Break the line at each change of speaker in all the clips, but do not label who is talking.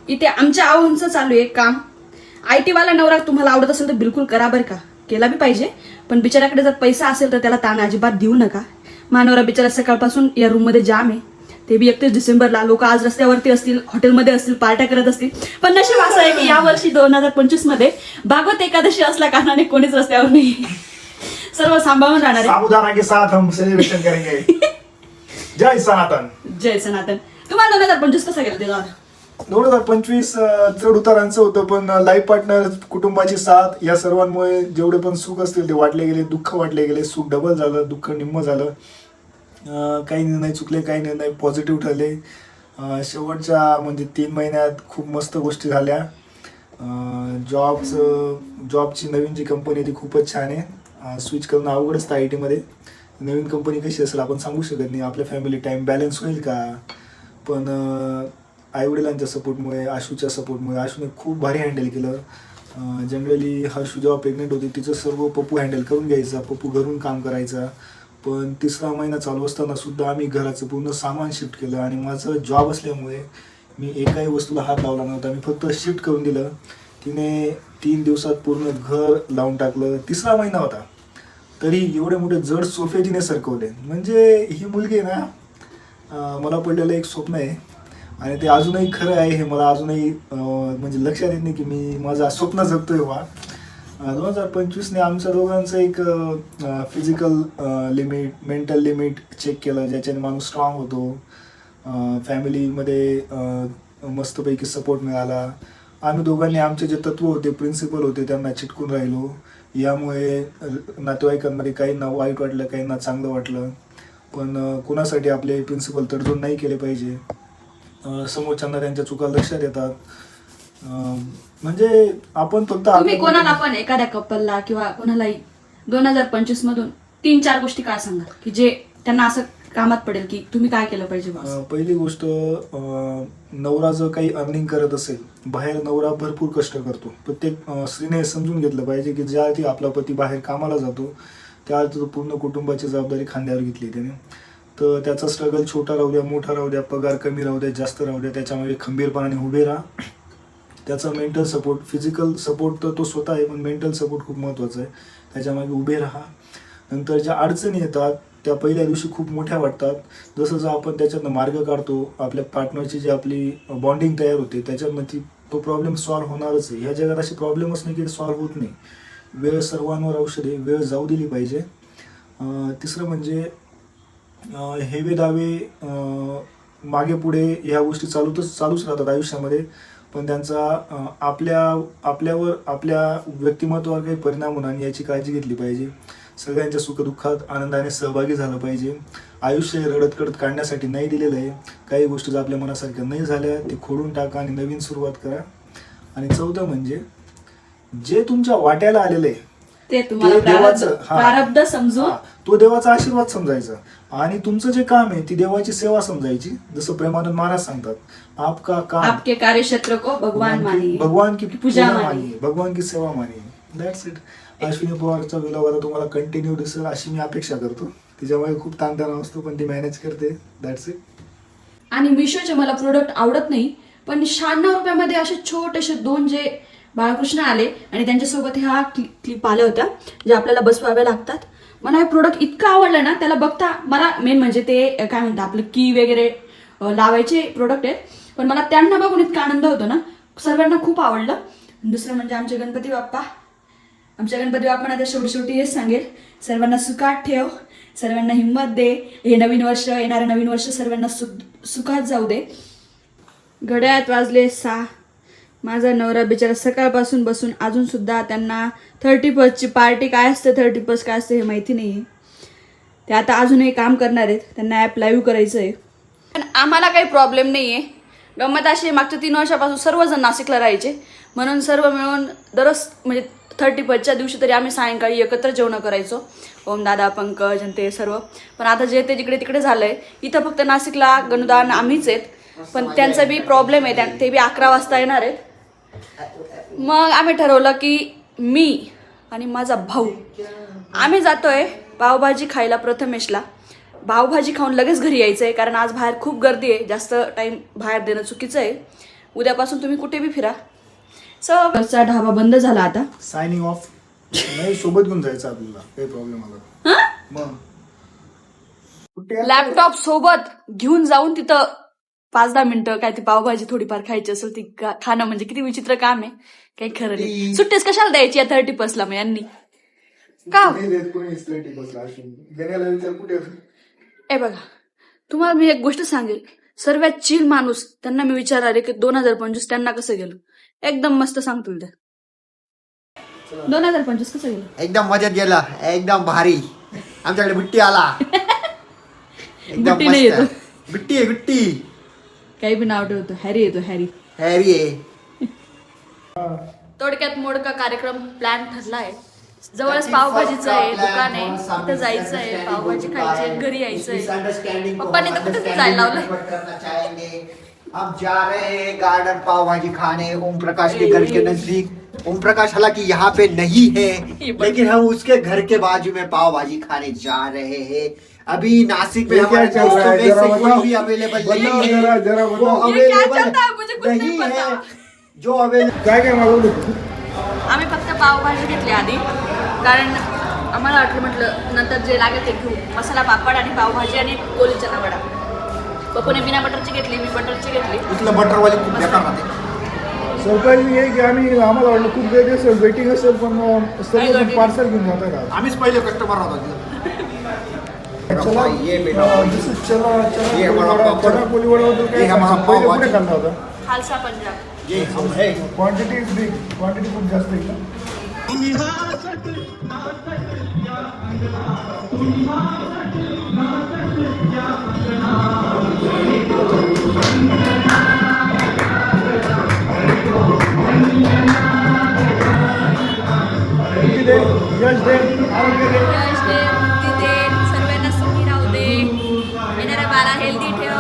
इथे आमच्या आऊंचं चालू आहे काम. IT वाला नवरा तुम्हाला आवडत असेल तर बिलकुल करा बरं का, केला बी पाहिजे. पण बिचाऱ्याकडे जर पैसा असेल तर त्याला ताण अजिबात देऊ नका. मानवरा बिचारा सकाळपासून या रूम मध्ये जाम आहे. ते बी 31 डिसेंबरला लोक आज रस्त्यावरती असतील, हॉटेलमध्ये असतील, पार्ट्या करत असतील. पण नशीब असं आहे की यावर्षी 2025 मध्ये भागवत एकादशी असल्या कारणाने कोणीच रस्त्यावर नाही. सर्व सांभाळून राहणार आहे.
साबुदाना के साथ हम सेलिब्रेशन करेंगे. जय सनातन.
जय सनातन. तुम्हाला 2025 कसा गेला ते?
2025 चढ उतारांचं होतं, पण लाईफ पार्टनर, कुटुंबाची साथ या सर्वांमुळे जेवढे पण सुख असतील ते वाटले गेले, दुःख वाटले गेले. सुख डबल झालं, दुःख निम्म झालं. काही निर्णय चुकले, काही निर्णय पॉझिटिव्ह ठरले. शेवटच्या म्हणजे 3 महिन्यात खूप मस्त गोष्टी झाल्या. जॉबची नवीन जी कंपनी आहे ती खूपच छान आहे. स्विच करणं अवघड असतं IT मध्ये. नवीन कंपनी कशी असेल आपण सांगू शकत नाही. आपल्या फॅमिली टाईम बॅलन्स होईल का, पण आईवडिलांच्या सपोर्टमुळे, आशूच्या सपोर्टमुळे आशूने खूप भारी हँडल केलं. जनरली हर्षू जेव्हा प्रेग्नेंट होती तिचं सर्व पप्पू हँडल करून घ्यायचा, पप्पू घरून काम करायचा. पण 3रा महिना चालू असताना सुद्धा आम्ही घराचं पूर्ण सामान शिफ्ट केलं. आणि माझं जॉब असल्यामुळे मी एकाही वस्तूला हात लावला नव्हता. मी फक्त शिफ्ट करून दिलं. तिने 3 दिवसात पूर्ण घर लावून टाकलं. 3रा महिना होता तरी एवढे मोठे जड सोफे तिने सरकवले. म्हणजे ही मुलगी आहे ना, मला पडलेलं एक स्वप्न आहे आणि ते अजूनही खरं आहे. हे मला अजूनही म्हणजे लक्षात येत नाही की मी माझं स्वप्न जगतोय बा. 2025ने आमच्या दोघांचं एक physical limit, mental limit check केलं, ज्याच्याने माणूस स्ट्रॉंग होतो. फॅमिलीमध्ये मस्तपैकी सपोर्ट मिळाला. आम्ही दोघांनी आमचे जे तत्व होते, प्रिन्सिपल होते, त्यांना चिटकून राहिलो. यामुळे नातेवाईकांमध्ये काहींना वाईट वाटलं, काहींना चांगलं वाटलं. पण कोणासाठी आपले प्रिन्सिपल तडजोड नाही केले पाहिजे. समोरच्यांना त्यांच्या चुका लक्षात येतात. म्हणजे आपण फक्त
तुम्ही कोणाला पण, एखाद्या कपलला किंवा कोणालाही 2025 मधून 3-4 गोष्टी काय सांगाल की जे त्यांना असं कामात पडेल की तुम्ही काय केलं पाहिजे?
पहिली गोष्ट, नवरा जर काही अर्निंग करत असेल, बाहेर नवरा भरपूर कष्ट करतो. प्रत्येक स्त्रीने समजून घेतलं पाहिजे की ज्या अर्थी आपला पती बाहेर कामाला जातो त्या अर्थी तो पूर्ण कुटुंबाची जबाबदारी खांद्यावर घेतली त्याने. तर त्याचा स्ट्रगल छोटा राहू द्या, मोठा राहू द्या, पगार कमी राहू द्या, जास्त राहू द्या, त्याच्यामध्ये खंबीरपणाने उभे राहा. त्याचा मेंटल सपोर्ट, फिजिकल सपोर्ट तर तो स्वतः आहे, पण मेंटल सपोर्ट खूप महत्त्वाचा आहे. त्याच्यामागे उभे राहा. नंतर ज्या अडचणी येतात त्या पहिल्या दिवशी खूप मोठ्या वाटतात. जसं जसं आपण त्याच्यातनं मार्ग काढतो, आपल्या पार्टनरची जी आपली बॉन्डिंग तयार होते, त्याच्यामध्ये तो प्रॉब्लेम सॉल्व्ह होणारच आहे. ह्या जगात असे प्रॉब्लेमच नाही की सॉल्व्ह होत नाही. वेळ सर्वांवर औषध आहे, वेळ जाऊ दिली पाहिजे. 3रं म्हणजे हेवे दावे मागे पुढे ह्या गोष्टी चालूच राहतात आयुष्यामध्ये, पण त्यांचा आपल्यावर, आपल्या व्यक्तिमत्वावर काही परिणाम होणार नाही याची काळजी घेतली पाहिजे. सगळ्यांच्या सुखदुःखात आनंदाने सहभागी झालं पाहिजे. आयुष्य हे रडत कडत काढण्यासाठी नाही दिलेलं आहे. काही गोष्टी जर आपल्या मनासारख्या नाही झाल्या ते खोडून टाका आणि नवीन सुरुवात करा. आणि 4थं म्हणजे जे तुमच्या वाट्याला आलेलं आहे
ते तुम्हाला
देवाचं,
प्रारब्ध समजून
तो देवाचा आशीर्वाद समजायचा. आणि तुमचं जे काम आहे ती देवाची सेवा समजायची. जसं प्रेमानंद महाराज सांगतात, आपका काम
आपके कार्यक्षेत्र को
भगवान की पूजा मानिए, भगवान की सेवा मानिए. That's it. अश्विनी पवारचा विलॉग आता तुम्हाला कंटिन्यू दिसेल अशी मी अपेक्षा करतो. तिच्यामुळे खूप ताणतणाव असतो पण ती मॅनेज करते. That's it.
आणि मिशोचे मला प्रोडक्ट आवडत नाही, पण 96 रुपयामध्ये असे छोटेसे 2 जे बाळकृष्ण आले आणि त्यांच्यासोबत ह्या क्लिप आल्या होत्या ज्या आपल्याला बसवाव्या लागतात. मला हे प्रोडक्ट इतकं आवडलं ना, त्याला बघता मला मेन म्हणजे ते काय म्हणतात आपलं की वगैरे लावायचे प्रोडक्ट आहेत, पण मला त्यांना बघून इतका आनंद होतो ना. सर्वांना खूप आवडलं. दुसरं म्हणजे आमचे गणपती बाप्पा आता शेवटी हेच सांगेल, सर्वांना सुखात ठेव, सर्वांना हिंमत दे. हे नवीन वर्ष, येणारं नवीन वर्ष सर्वांना सुखात जाऊ दे. घड्याळात वाजले 6. माझा नवरा बिचारा सकाळपासून बसून अजून सुद्धा त्यांना 31ची पार्टी काय असते, 31 काय असते हे माहिती नाही आहे. ते आता अजूनही काम करणार आहेत, त्यांना ॲप लाईव्ह करायचं आहे. पण आम्हाला काही प्रॉब्लेम नाही आहे. गंमत अशी, मागच्या 3 वर्षापासून सर्वजण नाशिकला राहायचे, म्हणून सर्व मिळून दररोज म्हणजे 31च्या दिवशी तरी आम्ही सायंकाळी एकत्र जेवणं करायचो. ओम दादा, पंकज आणि ते सर्व. पण आता जे ते जिकडे तिकडे झालंय. इथं फक्त नाशिकला गणुदान आम्हीच आहेत, पण त्यांचा बी प्रॉब्लेम आहे, ते बी 11 वाजता येणार आहेत. मग आम्ही ठरवलं की मी आणि माझा भाऊ आम्ही जातोय पावभाजी खायला प्रथमेशला. पावभाजी खाऊन लगेच घरी यायचं आहे, कारण आज बाहेर खूप गर्दी आहे, जास्त टाईम बाहेर देणं चुकीचं आहे. उद्यापासून तुम्ही कुठे बी फिरा. सो ढाबा बंद झाला आता.
Signing off. नाही सोबत घेऊन जायचं आपल्याला, काही प्रॉब्लेम आला मग
लॅपटॉप सोबत घेऊन जाऊन तिथं 5-10 मिनिटं काय ती पावभाजी थोडीफार खायची असेल ती खाणं म्हणजे किती विचित्र काम आहे. काही खरं नाही. सुट्टीच कशाला द्यायची या 30+ ला मग यांनी का? ए बघा, तुम्हाला मी एक गोष्ट सांगेल. सर्वात चिल माणूस त्यांना मी विचारले की 2025 त्यांना कसं गेलं. एकदम मस्त सांगतो उद्या. 2025 कसं गेलं?
एकदम मजेत गेला, एकदम भारी. आमच्याकडे बिट्टी आला. एकदम
बिट्टी नाही येतो.
बिट्टी आहे बिट्टी.
काही बी नाव ठेवतो. हॅरी येतो.
हॅरी आहे.
थोडक्यात मोडका कार्यक्रम प्लॅन ठरला आहे. जवळच पावभाजीचं आहे दुकान आहे, तिथं जायचं आहे, पावभाजी खायची, घरी यायचंय. पप्पाने तर कुठेच जायला लावलंय.
हम जा रहे हैं गार्डन पाव भाजी खाने ओम प्रकाश के घर के नजदीक. ओम प्रकाश हालांकि यहाँ पे नहीं है, लेकिन हम उसके घर के बाजू में पाव भाजी खाने जा रहे हैं. अभी नासिक में हमारे दोस्तों में से कोई भी अवेलेबल नहीं है. वो अवेलेबल नहीं है जो अवेलेबल.
काय मागवलं?
आम्ही फक्त पावभाजी घेतली आधी, कारण आम्हाला वाटलं म्हटलं नंतर जे लागेल ते घेऊ. मसाला पापड आणि पावभाजी आणि कोली चना वडा. पप्पूने बिना बटरची घेतली, मी बटरची घेतली.
इथलं बटर वाले खूप बेकार राहते.
सरप्राईज हे की आम्हाला वाटलं खूप गर्दी असेल, वेटिंग असेल, पण सर्व पार्सल घेऊन जाता का?
आम्हीच पहिले कस्टमर होतो.
चला
ये बेटा,
चला
ये हमारा पापड़,
चना कोली वडाबद्दल काय
ये हमारा
सांगता? पहिले
पाव
कुठे खाल्ला होता?
खालसा पंजाब.
ये हम है.
क्वांटिटी इज बिग, क्वांटिटी खूप जास्त आहे का? किती दे? यश दे, आरोग्य दे.
यश दे, मुक्ती दे, सर्वांना सुखी राहू दे, येणाऱ्या बाळा हेल्दी ठेव.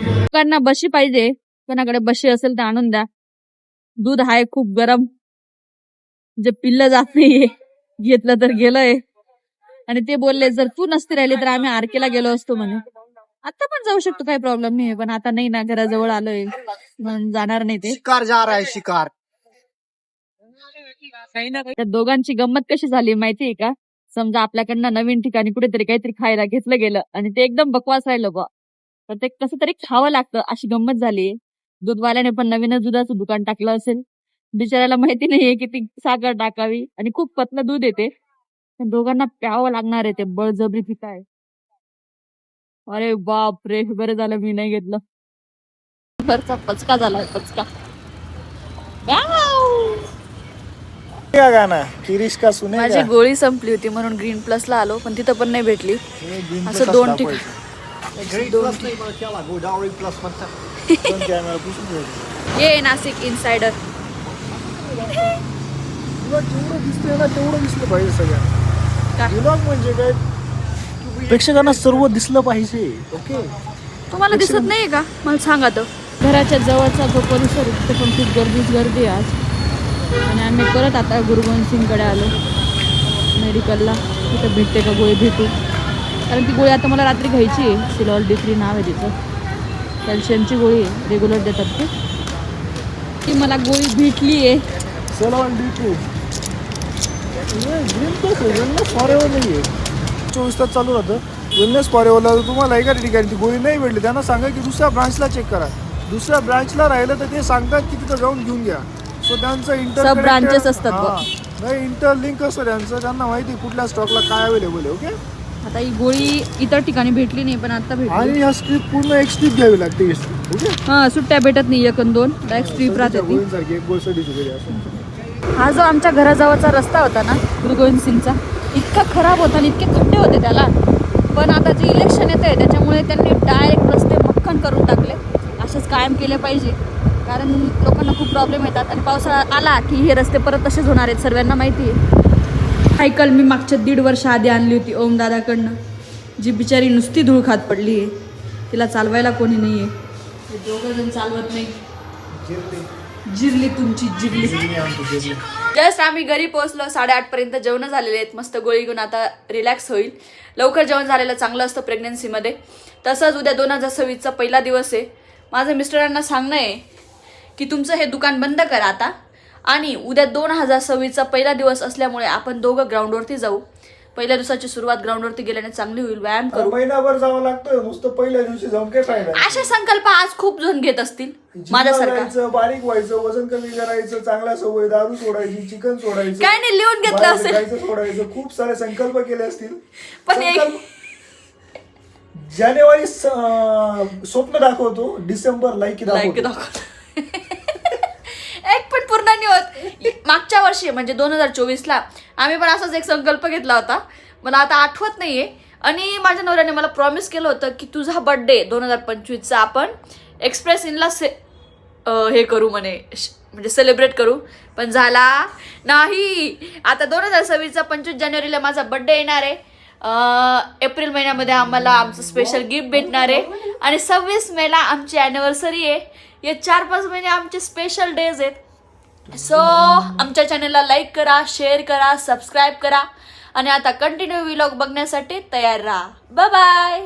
लोकांना बशी पाहिजे, कोणाकडे बशी असेल तर आणून द्या. दूध आहे खूप गरम, जे पिल्लं जात नाहीये, घेतलं तर गेलंय. आणि ते बोलले जर तू नसती राहिली तर आम्ही आरकेला गेलो असतो म्हणे. आता पण जाऊ शकतो, काही प्रॉब्लेम नाही, पण आता नाही ना, घराजवळ आलोय म्हणून जाणार नाही ते.
शिकार जा रहा है शिकार.
त्या दोघांची गंमत कशी झाली माहितीये का? समजा आपल्याकडनं नवीन ठिकाणी कुठेतरी काहीतरी खायला घेतलं गेलं आणि ते एकदम बकवास राहिलं बा, तर ते कसं तरी खावं लागतं, अशी गंमत झाली. दूधवाल्याने पण नवीनच दुधाचं दुकान टाकलं असेल, बिचारायला माहिती नाहीये किती साखर टाकावी, आणि खूप पतलं दूध येते. दोघांना प्यावं लागणार आहे, ते बळजबरी पिताय. अरे बाप रे, बरं झालं मी नाही घेतलं. घरचा पचका झालाय, पचका.
काय गाणं? किरीश का सुने का?
माझी गोळी संपली होती म्हणून ग्रीन प्लसला आलो, पण तिथं पण नाही भेटली. असं 2 ठिकाण.
गोदावरी प्लस म्हणतात.
कॅमेरा पुसून घ्यायचं.
ये नाशिक इनसाइडर.
तुला जेवढं दिसतंय ना तेवढं दिसलं पाहिजे सगळ्यांना. व्लॉग म्हणजे काय, प्रेक्षकांना सर्व दिसलं पाहिजे. ओके,
तुम्हाला दिसत नाहीये का? मला सांगा तर. घराच्या जवळचा जो परिसर आहे तिथे पण खूप गर्दी आहे आज. आणि आम्ही परत आता गुरुगोविंद सिंगकडे आलो मेडिकलला. तिथं भेटते का गोळी भेटू, कारण ती गोळी आता मला रात्री घ्यायची आहे. सिलॉल D3 नाव आहे तिचं, कॅल्शियमची गोळी आहे, रेग्युलर देतात ते. ती मला गोळी भेटली आहे.
सलॉन D2 वेलनेस फॉरेवर नाही आहे, 24 तास चालू राहतं. वेलनेस फॉरेवरला तुम्हाला एका ठिकाणी ती गोळी नाही भेटली, त्यांना सांगा की दुसऱ्या ब्रांचला चेक करा. दुसऱ्या ब्रांचला राहिलं तर ते सांगतात की तिथं जाऊन घेऊन घ्या. सो त्यांचं
सब ब्रांचेस असतात
नाही, इंटरलिंक असतं त्यांचं, त्यांना माहिती कुठल्या स्टॉकला काय अवेलेबल आहे. ओके,
आता ही गोळी इतर ठिकाणी भेटली नाही, पण आता भेटली.
आणि ह्या स्ट्रीप पूर्ण एक स्ट्रीप घ्यावी लागते. ओके,
हा, सुट्ट्या भेटत नाही, 1 आणि 2 डायरेक्ट स्ट्रीप राहते ती.
गोळींसारखी एक गोळीसाठी वेगळी असं.
हा जो आमच्या घराजवळचा रस्ता होता ना गुरुगोविंद सिंगचा, इतका खराब होता आणि इतके खड्डे होते त्याला. पण आता जे इलेक्शन येत आहे त्याच्यामुळे त्यांनी डायरेक्ट रस्ते मक्खन करून टाकले. असेच कायम केले पाहिजे, कारण लोकांना खूप प्रॉब्लेम येतात. आणि पावसाळा आला की हे रस्ते परत तसेच होणार आहेत, सर्वांना माहिती आहे. सायकल मी मागच्या 1.5 वर्ष आधी आणली होती ओम दादाकडनं, जी बिचारी नुसती धूळ खात पडली आहे. तिला चालवायला कोणी नाही आहे, ते दोघं जण चालवत नाही. जिरली तुमची जिरली. जस्ट आम्ही घरी पोहोचलो, 8:30 पर्यंत जेवण झालेले आहेत. मस्त गोळी घेऊन आता रिलॅक्स होईल. लवकर जेवण झालेलं चांगलं असतं प्रेग्नन्सीमध्ये. तसंच उद्या 2026चा पहिला दिवस आहे. माझं मिस्टरांना सांगणं आहे की तुमचं हे दुकान बंद करा आता आणि उद्या 2026चा पहिला दिवस असल्यामुळे आपण दोघं ग्राउंडवरती जाऊ. पहिल्या दिवसाची सुरुवात ग्राउंडवरती गेल्याने चांगली होईल. व्यायाम करू.
महिनाभर जावं लागतं नुसतं पहिल्या दिवशी जाऊन काय फायदा.
अशा संकल्प आज खूप जण घेत असतील माझ्यासारखा.
बारीक व्हायचं, वजन कमी करायचं, चांगल्या सवय, दारू सोडायची, चिकन सोडायचं,
काय नाही लिहून घेतलं असेल,
सोडायचं, खूप सारे संकल्प केले असतील.
पण
जानेवारी स्वप्न दाखवतो, डिसेंबर लाईक दाखवतो.
एक पण पूर्ण नाही होत. मागच्या वर्षी म्हणजे 2024ला आम्ही पण असाच एक संकल्प घेतला होता, मला आता आठवत नाहीये. आणि माझ्या नवऱ्याने मला प्रॉमिस केलं होतं की तुझा बर्थडे 2025चा आपण एक्सप्रेस इनला हे करू म्हणे, म्हणजे सेलिब्रेट करू. पण झाला नाही. आता 2026चा 25 जानेवारीला माझा बर्थडे येणार आहे. एप्रिल महिन्यामध्ये आम्हाला आमचं स्पेशल गिफ्ट भेटणार आहे आणि 26 मेला आमची अॅनिव्हर्सरी आहे. हे 4-5 महिने आमचे स्पेशल डेज आहेत. सो आमच्या चॅनलला लाईक करा, शेअर करा, सबस्क्राईब करा आणि आता कंटिन्यू व्लॉग बघण्यासाठी तयार राहा. Bye bye.